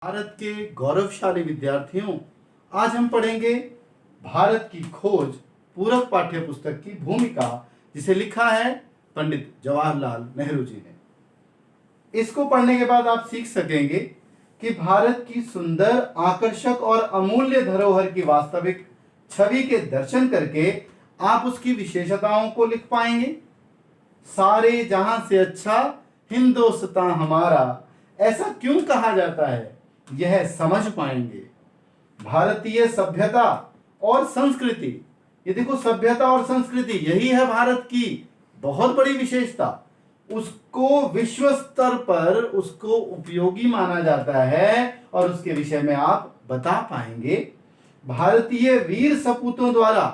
भारत के गौरवशाली विद्यार्थियों, आज हम पढ़ेंगे भारत की खोज पूरक पाठ्य पुस्तक की भूमिका, जिसे लिखा है पंडित जवाहरलाल नेहरू जी ने। इसको पढ़ने के बाद आप सीख सकेंगे कि भारत की सुंदर, आकर्षक और अमूल्य धरोहर की वास्तविक छवि के दर्शन करके आप उसकी विशेषताओं को लिख पाएंगे। सारे जहां से अच्छा हिंदुस्तान हमारा, ऐसा क्यों कहा जाता है, यह समझ पाएंगे। भारतीय सभ्यता और संस्कृति, ये देखो, सभ्यता और संस्कृति यही है भारत की बहुत बड़ी विशेषता। उसको विश्व स्तर पर उसको उपयोगी माना जाता है और उसके विषय में आप बता पाएंगे। भारतीय वीर सपूतों द्वारा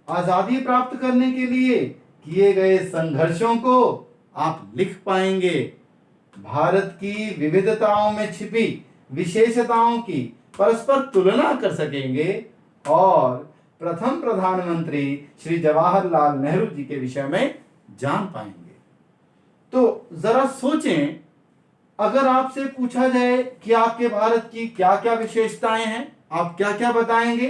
आजादी प्राप्त करने के लिए किए गए संघर्षों को आप लिख पाएंगे। भारत की विविधताओं में छिपी विशेषताओं की परस्पर तुलना कर सकेंगे और प्रथम प्रधानमंत्री श्री जवाहरलाल नेहरू जी के विषय में जान पाएंगे। तो जरा सोचें, अगर आपसे पूछा जाए कि आपके भारत की क्या क्या विशेषताएं हैं, आप क्या क्या बताएंगे,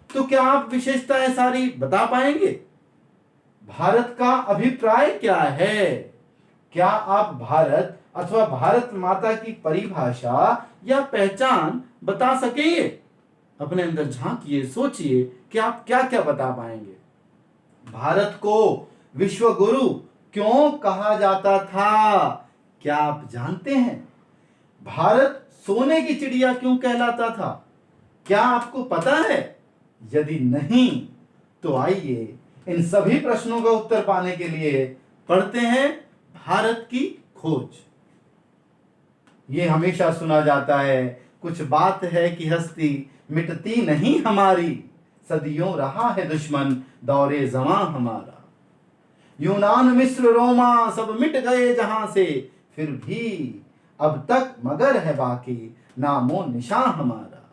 तो क्या आप विशेषताएं सारी बता पाएंगे? भारत का अभिप्राय क्या है? क्या आप भारत अथवा भारत माता की परिभाषा या पहचान बता सकेंगे? अपने अंदर झांकिए, सोचिए कि आप क्या क्या बता पाएंगे। भारत को विश्व गुरु क्यों कहा जाता था, क्या आप जानते हैं? भारत सोने की चिड़िया क्यों कहलाता था, क्या आपको पता है? यदि नहीं तो आइए इन सभी प्रश्नों का उत्तर पाने के लिए पढ़ते हैं भारत की खोज। ये हमेशा सुना जाता है, कुछ बात है कि हस्ती मिटती नहीं हमारी, सदियों रहा है दुश्मन दौरे ज़मां हमारा। यूनान मिस्र रोमा सब मिट गए जहां से, फिर भी अब तक मगर है बाकी नामो निशां हमारा।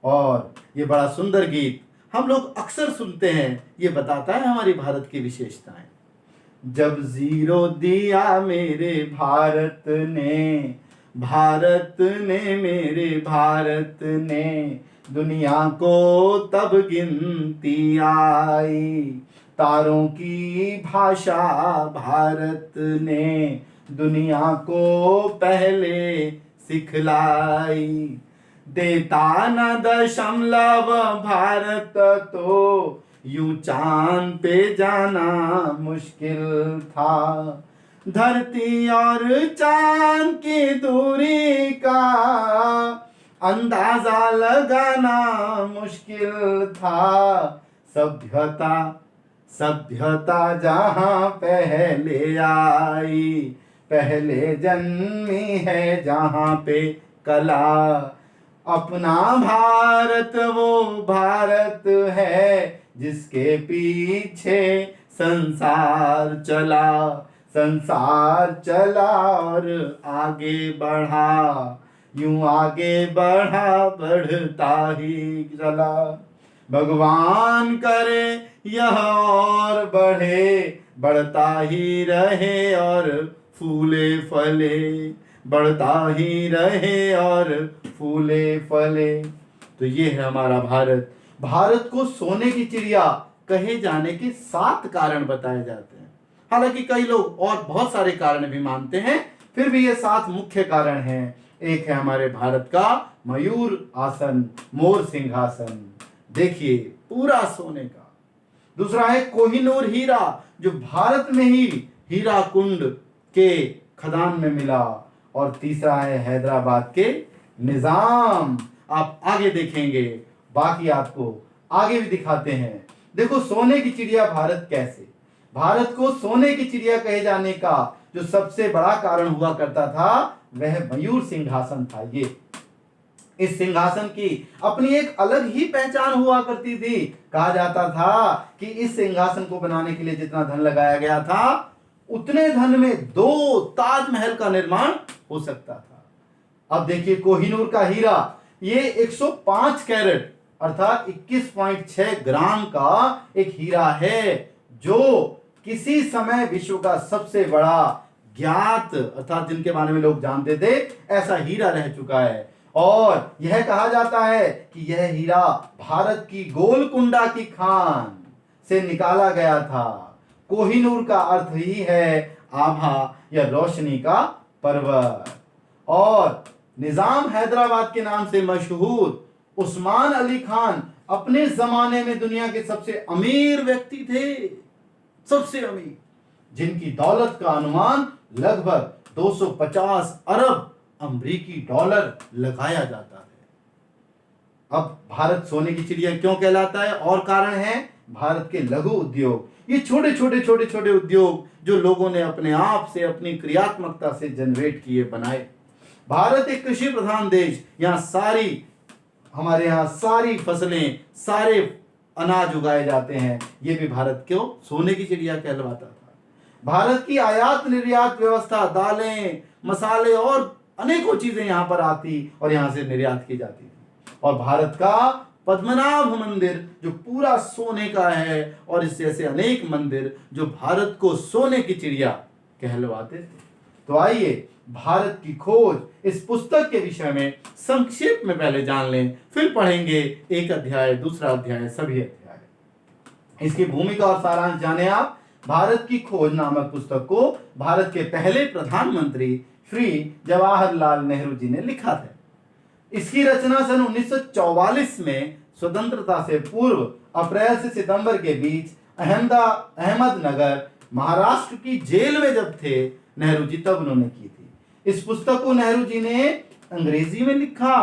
और ये बड़ा सुंदर गीत हम लोग अक्सर सुनते हैं, ये बताता है हमारी भारत की विशेषताएं। जब जीरो दिया मेरे भारत ने, भारत ने मेरे भारत ने, दुनिया को तब गिनती आई, तारों की भाषा भारत ने दुनिया को पहले सिखलाई। देता न दशमलव भारत तो यूं चांद पे जाना मुश्किल था, धरती और चांद की दूरी का अंदाजा लगाना मुश्किल था। सभ्यता सभ्यता जहां पहले आई, पहले जन्मी है जहां पे कला। अपना भारत वो भारत है जिसके पीछे संसार चला, संसार चला और आगे बढ़ा, यूं आगे बढ़ा बढ़ता ही चला। भगवान करे यह और बढ़े, बढ़ता ही रहे और फूले फले, बढ़ता ही रहे और फूले फले। तो ये है हमारा भारत। भारत को सोने की चिड़िया कहे जाने के 7 कारण बताए जाते हैं। हालांकि कई लोग और बहुत सारे कारण भी मानते हैं, फिर भी ये 7 मुख्य कारण हैं। एक है हमारे भारत का मयूर आसन, मोर सिंहासन, देखिए पूरा सोने का। दूसरा है कोहिनूर हीरा, जो भारत में ही हीरा कुंड के खदान में मिला। और तीसरा है हैदराबाद के निजाम। आप आगे देखेंगे, बाकी आपको आगे भी दिखाते हैं। देखो सोने की चिड़िया भारत कैसे, भारत को सोने की चिड़िया कहे जाने का जो सबसे बड़ा कारण हुआ करता था वह मयूर सिंहासन था। ये इस सिंहासन की अपनी एक अलग ही पहचान हुआ करती थी। कहा जाता था कि इस सिंहासन को बनाने के लिए जितना धन लगाया गया था, उतने धन में 2 ताजमहल का निर्माण हो सकता था। अब देखिए कोहिनूर का हीरा, ये 105 कैरेट अर्थात 21.6 ग्राम का एक हीरा है, जो किसी समय विश्व का सबसे बड़ा ज्ञात अर्थात जिनके बारे में लोग जानते थे, ऐसा हीरा रह चुका है। और यह कहा जाता है कि यह हीरा भारत की गोलकुंडा की खान से निकाला गया था। कोहिनूर का अर्थ ही है आभा या रोशनी का पर्वत। और निजाम हैदराबाद के नाम से मशहूर उस्मान अली खान अपने जमाने में दुनिया के सबसे अमीर व्यक्ति थे, सबसे अमीर, जिनकी दौलत का अनुमान लगभग 250 अरब अमरीकी डॉलर लगाया जाता है। अब भारत सोने की चिड़िया क्यों कहलाता है? और कारण है भारत के लघु उद्योग, ये छोटे छोटे उद्योग जो लोगों ने अपने आप से अपनी क्रियात्मकता से जनरेट किए, बनाए। भारत एक कृषि प्रधान देश, हमारे यहाँ सारी फसलें, सारे अनाज उगाए जाते हैं। ये भी भारत को सोने की चिड़िया कहलवाता था। भारत की आयात निर्यात व्यवस्था, दालें, मसाले और अनेकों चीजें यहाँ पर आती और यहाँ से निर्यात की जाती थी। और भारत का पद्मनाभ मंदिर जो पूरा सोने का है, और इस जैसे अनेक मंदिर जो भारत को सोने की चिड़िया कहलवाते थे। तो आइए भारत की खोज इस पुस्तक के विषय में संक्षेप में पहले जान लें, फिर पढ़ेंगे एक अध्याय, दूसरा अध्याय, सभी अध्याय। इसकी भूमिका और सारांश जाने आप। भारत की खोज नामक पुस्तक को भारत के पहले प्रधानमंत्री श्री जवाहरलाल नेहरू जी ने लिखा था। इसकी रचना सन 1944 में स्वतंत्रता से पूर्व अप्रैल से सितंबर के बीच अहमदनगर महाराष्ट्र की जेल में जब थे नेहरू जी, तब उन्होंने की थी। इस पुस्तक को नेहरू जी ने अंग्रेजी में लिखा,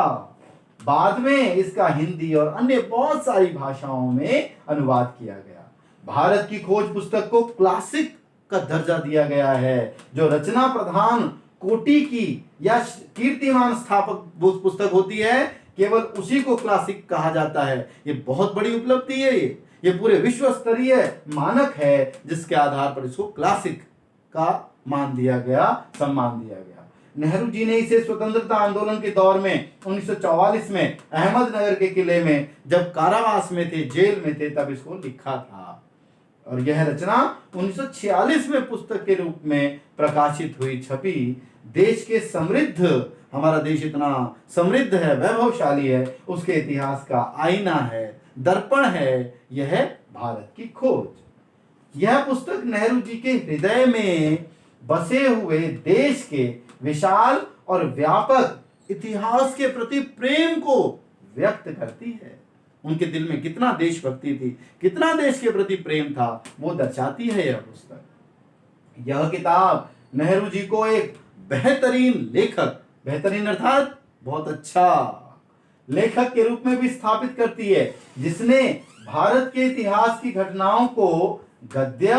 बाद में इसका हिंदी और अन्य बहुत सारी भाषाओं में अनुवाद किया गया। भारत की खोज पुस्तक को क्लासिक का दर्जा दिया गया है, जो रचना प्रधान कोटि की या कीर्तिमान स्थापक पुस्तक होती है, केवल उसी को क्लासिक कहा जाता है। ये बहुत बड़ी उपलब्धि है। ये पूरे विश्व स्तरीय मानक है, जिसके आधार पर इसको क्लासिक का मान दिया गया, सम्मान दिया गया। नेहरू जी ने इसे स्वतंत्रता आंदोलन के दौर में 1944 में अहमदनगर के किले में जब कारावास में थे, जेल में थे, तब इसको लिखा था। और यह रचना 1946 में पुस्तक के रूप में प्रकाशित हुई, छपी। देश के समृद्ध, हमारा देश इतना समृद्ध है, वैभवशाली है, उसके इतिहास का आईना है, दर्पण है यह भारत की खोज। यह पुस्तक नेहरू जी के हृदय में बसे हुए देश के विशाल और व्यापक इतिहास के प्रति प्रेम को व्यक्त करती है। उनके दिल में कितना देशभक्ति थी, कितना देश के प्रति प्रेम था, वो दर्शाती है यह पुस्तक। यह किताब नेहरू जी को एक बेहतरीन लेखक, बेहतरीन अर्थात बहुत अच्छा लेखक के रूप में भी स्थापित करती है, जिसने भारत के इतिहास की घटनाओं को गद्य,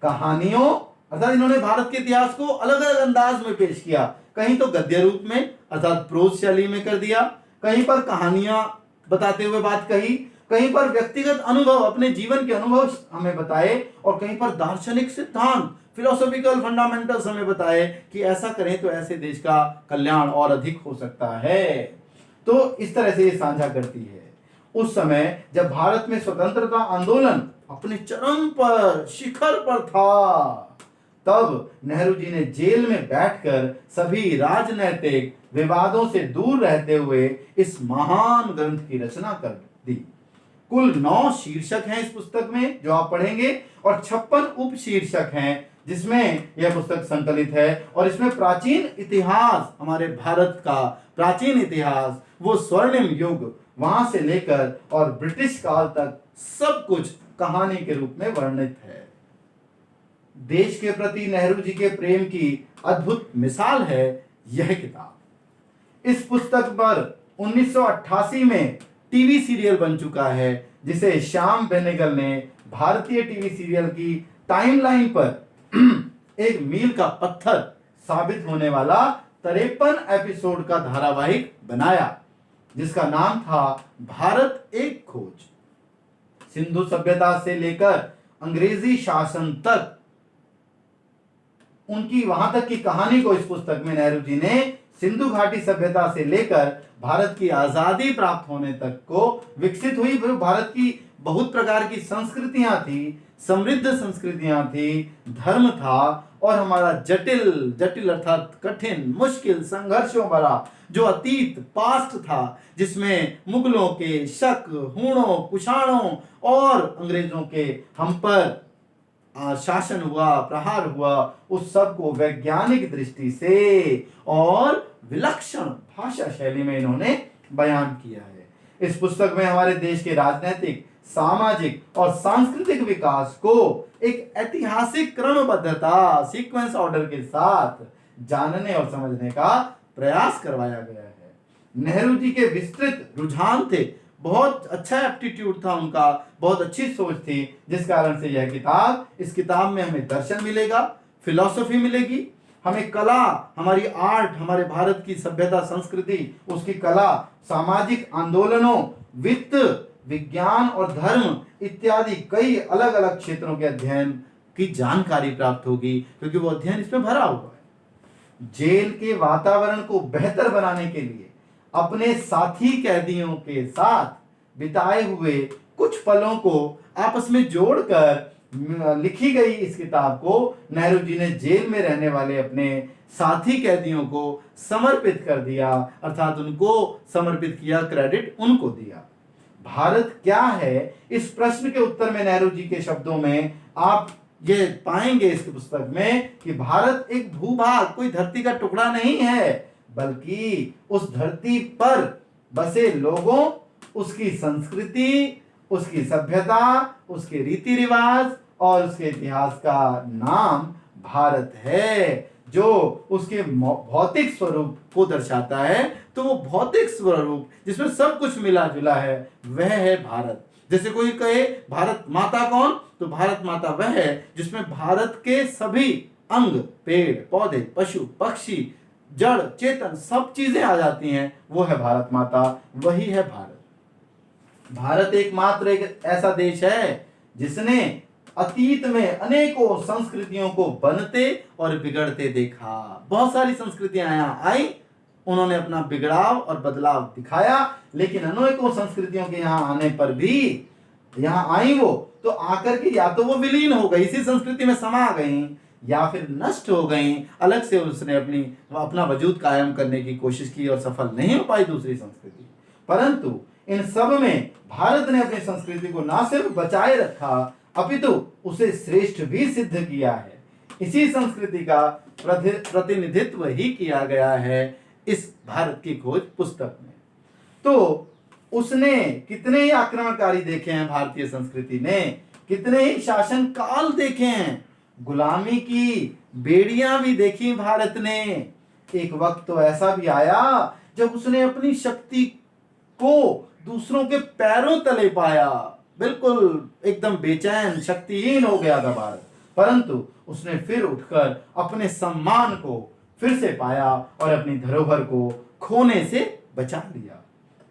कहानियों, अर्थात इन्होंने भारत के इतिहास को अलग अलग अंदाज में पेश किया। कहीं तो गद्य रूप में अर्थात प्रोज शैली में कर दिया, कहीं पर कहानियां बताते हुए बात कही, कहीं पर व्यक्तिगत अनुभव, अपने जीवन के अनुभव हमें बताए, और कहीं पर दार्शनिक सिद्धांत, फिलोसॉफिकल फंडामेंटल्स हमें बताए कि ऐसा करें तो ऐसे देश का कल्याण और अधिक हो सकता है। तो इस तरह से ये साझा करती है। उस समय जब भारत में स्वतंत्रता आंदोलन अपने चरम पर, शिखर पर था, तब नेहरू जी ने जेल में बैठकर सभी राजनैतिक विवादों से दूर रहते हुए इस महान ग्रंथ की रचना कर दी। कुल 9 शीर्षक हैं इस पुस्तक में जो आप पढ़ेंगे, और 56 उप शीर्षक हैं जिसमें यह पुस्तक संकलित है। और इसमें प्राचीन इतिहास, हमारे भारत का प्राचीन इतिहास, वो स्वर्णिम युग, वहां से लेकर और ब्रिटिश काल तक सब कुछ कहानी के रूप में वर्णित है। देश के प्रति नेहरू जी के प्रेम की अद्भुत मिसाल है यह किताब। इस पुस्तक पर 1988 में टीवी सीरियल बन चुका है, जिसे श्याम बेनेगल ने भारतीय टीवी सीरियल की टाइमलाइन पर एक मील का पत्थर साबित होने वाला 53 एपिसोड का धारावाहिक बनाया, जिसका नाम था भारत एक खोज। सिंधु सभ्यता से लेकर अंग्रेजी शासन तक उनकी वहां तक की कहानी को इस पुस्तक में नेहरू जी ने सिंधु घाटी सभ्यता से लेकर भारत की आजादी प्राप्त होने तक को विकसित हुई। भारत की बहुत प्रकार की संस्कृतियां थी, समृद्ध संस्कृतियां थी, धर्म था, और हमारा जटिल जटिल अर्थात कठिन, मुश्किल, संघर्षों भरा जो अतीत पास्ट था, जिसमें मुगलों के शक, हूणों, कुषाणों और अंग्रेजों के हम पर शासन हुआ, प्रहार हुआ, उस सब को वैज्ञानिक दृष्टि से और विलक्षण भाषा शैली में इन्होंने बयान किया है। इस पुस्तक में हमारे देश के राजनीतिक, सामाजिक और सांस्कृतिक विकास को एक ऐतिहासिक क्रमबद्धता, सीक्वेंस ऑर्डर के साथ जानने और समझने का प्रयास करवाया गया है। नेहरू जी के विस्तृत रुझान थे, बहुत अच्छा एप्टीट्यूड था उनका, बहुत अच्छी सोच थी, जिस कारण से यह किताब, इस किताब में हमें दर्शन मिलेगा, फिलॉसफी मिलेगी, हमें कला, हमारी आर्ट, हमारे भारत की सभ्यता संस्कृति, उसकी कला, सामाजिक आंदोलनों, वित्त, विज्ञान और धर्म इत्यादि कई अलग अलग क्षेत्रों के अध्ययन की जानकारी प्राप्त होगी, क्योंकि वो अध्ययन इसमें भरा हुआ है। जेल के वातावरण को बेहतर बनाने के लिए अपने साथी कैदियों के साथ बिताए हुए कुछ पलों को आपस में जोड़कर लिखी गई इस किताब को नेहरू जी ने जेल में रहने वाले अपने साथी कैदियों को समर्पित कर दिया, अर्थात उनको समर्पित किया, क्रेडिट उनको दिया। भारत क्या है, इस प्रश्न के उत्तर में नेहरू जी के शब्दों में आप ये पाएंगे इस पुस्तक में कि भारत एक भूभाग, कोई धरती का टुकड़ा नहीं है, बल्कि उस धरती पर बसे लोगों, उसकी संस्कृति, उसकी सभ्यता, उसके रीति रिवाज और उसके इतिहास का नाम भारत है, जो उसके भौतिक स्वरूप को दर्शाता है। तो वो भौतिक स्वरूप जिसमें सब कुछ मिला जुला है, वह है भारत। जैसे कोई कहे भारत माता कौन, तो भारत माता वह है जिसमें भारत के सभी अंग, पेड़ पौधे, पशु पक्षी, जड़ चेतन सब चीजें आ जाती हैं, वो है भारत माता, वही है भारत। भारत एकमात्र एक ऐसा देश है जिसने अतीत में अनेकों संस्कृतियों को बनते और बिगड़ते देखा। बहुत सारी संस्कृतियां यहाँ आई, उन्होंने अपना बिगड़ाव और बदलाव दिखाया, लेकिन अनेकों संस्कृतियों के यहाँ आने पर भी, यहाँ आई वो तो आकर के या तो वो विलीन हो गई, इसी संस्कृति में समा गई, या फिर नष्ट हो गई, अलग से उसने अपना वजूद कायम करने की कोशिश की और सफल नहीं हो पाई दूसरी संस्कृति। परंतु इन सब में भारत ने अपनी संस्कृति को ना सिर्फ बचाए रखा, अपितु उसे श्रेष्ठ भी सिद्ध किया है। इसी संस्कृति का प्रतिनिधित्व ही किया गया है इस भारत की खोज पुस्तक में। तो उसने कितने ही आक्रमणकारी देखे हैं, भारतीय संस्कृति ने कितने ही शासन काल देखे हैं, गुलामी की बेड़ियां भी देखी भारत ने। एक वक्त तो ऐसा भी आया जब उसने अपनी शक्ति को दूसरों के पैरों तले पाया, बिल्कुल एकदम बेचैन, शक्तिहीन हो गया था भारत, परंतु उसने फिर उठकर अपने सम्मान को फिर से पाया और अपनी धरोहर को खोने से बचा लिया।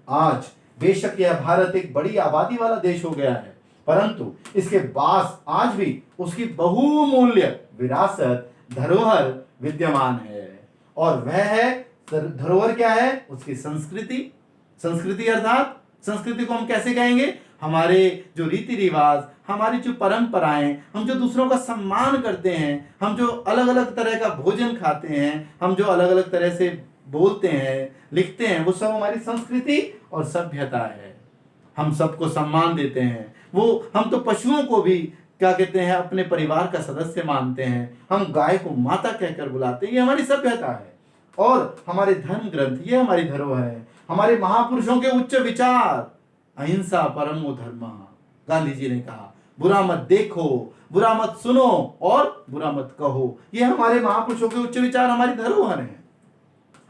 आज बेशक यह भारत एक बड़ी आबादी वाला देश हो गया है, परंतु इसके पास आज भी उसकी बहुमूल्य विरासत, धरोहर विद्यमान है। और वह है धरोहर क्या है, उसकी संस्कृति। संस्कृति अर्थात संस्कृति को हम कैसे कहेंगे, हमारे जो रीति रिवाज, हमारी जो परंपराएं, हम जो दूसरों का सम्मान करते हैं, हम जो अलग अलग तरह का भोजन खाते हैं, हम जो अलग अलग तरह से बोलते हैं, लिखते हैं, वो सब हमारी संस्कृति और सभ्यता है। हम सबको सम्मान देते हैं, वो हम तो पशुओं को भी क्या कहते हैं, अपने परिवार का सदस्य मानते हैं, हम गाय को माता कहकर बुलाते हैं, ये हमारी सभ्यता है। और हमारे धर्म ग्रंथ, ये हमारी धरोहर है। हमारे महापुरुषों के उच्च विचार, अहिंसा परमो धर्मः, गांधी जी ने कहा, बुरा मत देखो, बुरा मत सुनो और बुरा मत कहो, ये हमारे महापुरुषों के उच्च विचार, हमारी धरोहर हैं।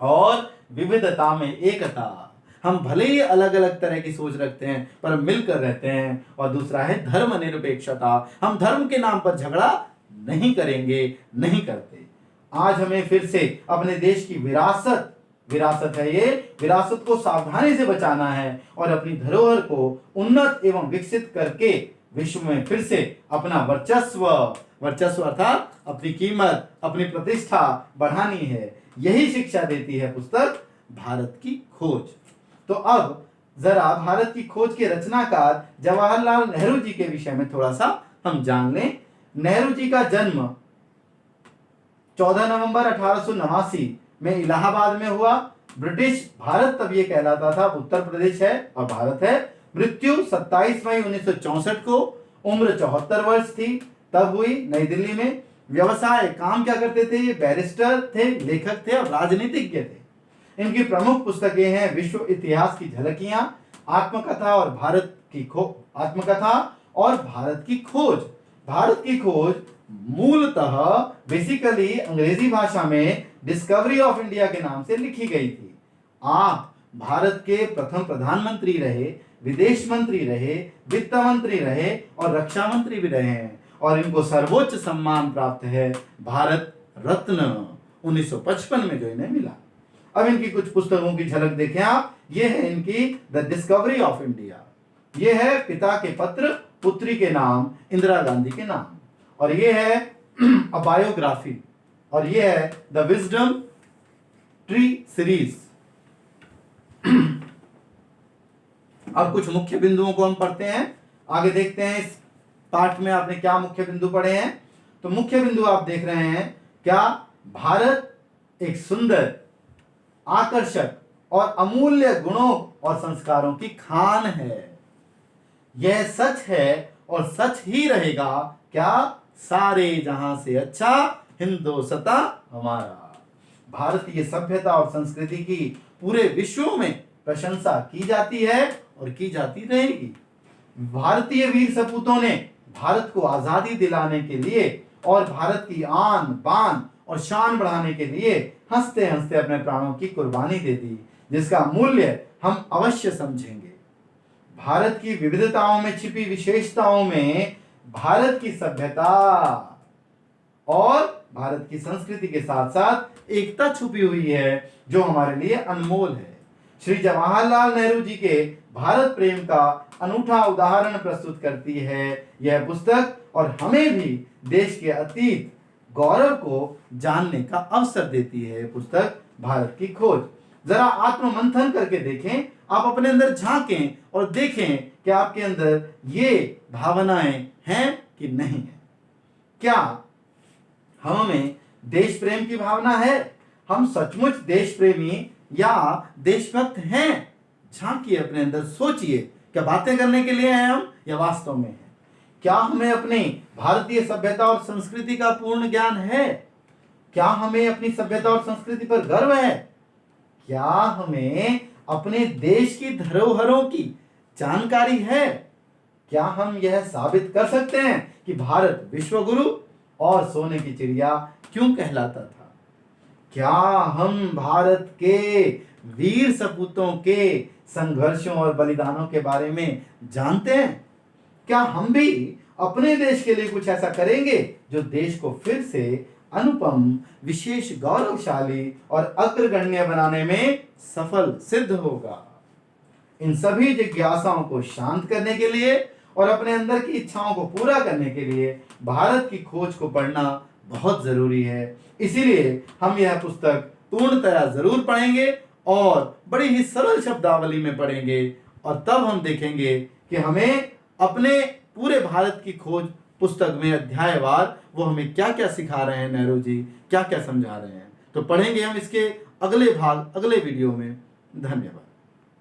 और विविधता में एकता, हम भले ही अलग अलग तरह की सोच रखते हैं पर मिलकर रहते हैं। और दूसरा है धर्मनिरपेक्षता, हम धर्म के नाम पर झगड़ा नहीं करेंगे, नहीं करते। आज हमें फिर से अपने देश की विरासत है, ये विरासत को सावधानी से बचाना है और अपनी धरोहर को उन्नत एवं विकसित करके विश्व में फिर से अपना वर्चस्व अर्थात अपनी कीमत, अपनी प्रतिष्ठा बढ़ानी है। यही शिक्षा देती है पुस्तक भारत की खोज। तो अब जरा भारत की खोज के रचनाकार जवाहरलाल नेहरू जी के विषय में थोड़ा सा हम जान लें। नेहरू जी का जन्म 14 नवंबर 1889 में इलाहाबाद में हुआ। ब्रिटिश भारत तब ये कहलाता था, उत्तर प्रदेश है और भारत है। मृत्यु 27 मई 1964 को, उम्र 74 वर्ष थी तब हुई, नई दिल्ली में। व्यवसाय काम क्या करते थे? ये बैरिस्टर थे, लेखक थे और राजनीतिज्ञ थे। इनकी प्रमुख पुस्तकें हैं विश्व इतिहास की झलकियां, आत्मकथा और भारत की खोज। भारत की खोज मूलतः बेसिकली अंग्रेजी भाषा में डिस्कवरी ऑफ इंडिया के नाम से लिखी गई थी। आप भारत के प्रथम प्रधानमंत्री रहे, विदेश मंत्री रहे, वित्त मंत्री रहे और रक्षा मंत्री भी रहे हैं और इनको सर्वोच्च सम्मान प्राप्त है भारत रत्न 1955 में जो इन्हें मिला। अब इनकी कुछ पुस्तकों की झलक देखें आप। ये है इनकी द डिस्कवरी ऑफ इंडिया, ये है पिता के पत्र पुत्री के नाम इंदिरा गांधी के नाम, और ये है अ बायोग्राफी, और ये है द विजडम ट्री सीरीज। अब कुछ मुख्य बिंदुओं को हम पढ़ते हैं, आगे देखते हैं इस पाठ में आपने क्या मुख्य बिंदु पढ़े हैं। तो मुख्य बिंदु आप देख रहे हैं क्या? भारत एक सुंदर, आकर्षक और अमूल्य गुणों और संस्कारों की खान है। यह सच है और सच ही रहेगा। क्या? सारे जहां से अच्छा हिंदुस्तां हमारा। भारतीय सभ्यता और संस्कृति की पूरे विश्व में प्रशंसा की जाती है और की जाती रहेगी। भारतीय वीर सपूतों ने भारत को आजादी दिलाने के लिए और भारत की आन बान और शान बढ़ाने के लिए हंसते हंसते अपने प्राणों की कुर्बानी दे दी, जिसका मूल्य हम अवश्य समझेंगे। भारत की विविधताओं में छिपी विशेषताओं में भारत की सभ्यता और भारत की संस्कृति के साथ साथ एकता छुपी हुई है, जो हमारे लिए अनमोल है। श्री जवाहरलाल नेहरू जी के भारत प्रेम का अनूठा उदाहरण प्रस्तुत करती है यह पुस्तक, और हमें भी देश के अतीत गौरव को जानने का अवसर देती है पुस्तक भारत की खोज। जरा आत्म मंथन करके देखें, आप अपने अंदर झांकें और देखें कि आपके अंदर ये भावनाएं हैं कि नहीं है। क्या हमें देश प्रेम की भावना है? हम सचमुच देश प्रेमी या देशभक्त हैं? झांकिए अपने अंदर, सोचिए, क्या बातें करने के लिए हैं हम या वास्तव में हैं? क्या हमें अपनी भारतीय सभ्यता और संस्कृति का पूर्ण ज्ञान है? क्या हमें अपनी सभ्यता और संस्कृति पर गर्व है? क्या हमें अपने देश की धरोहरों की जानकारी है? क्या हम यह साबित कर सकते हैं कि भारत विश्वगुरु और सोने की चिड़िया क्यों कहलाता था? क्या हम भारत के वीर सपूतों के संघर्षों और बलिदानों के बारे में जानते हैं? क्या हम भी अपने देश के लिए कुछ ऐसा करेंगे जो देश को फिर से अनुपम, विशेष, गौरवशाली और अग्रगण्य बनाने में सफल सिद्ध होगा? इन सभी जिज्ञासाओं को शांत करने के लिए और अपने अंदर की इच्छाओं को पूरा करने के लिए भारत की खोज को पढ़ना बहुत जरूरी है। इसीलिए हम यह पुस्तक पूर्णतया जरूर पढ़ेंगे और बड़ी ही सरल शब्दावली में पढ़ेंगे, और तब हम देखेंगे कि हमें अपने पूरे भारत की खोज पुस्तक में अध्यायवार वो हमें क्या क्या सिखा रहे हैं, नेहरू जी क्या क्या समझा रहे हैं। तो पढ़ेंगे हम इसके अगले भाग अगले वीडियो में। धन्यवाद।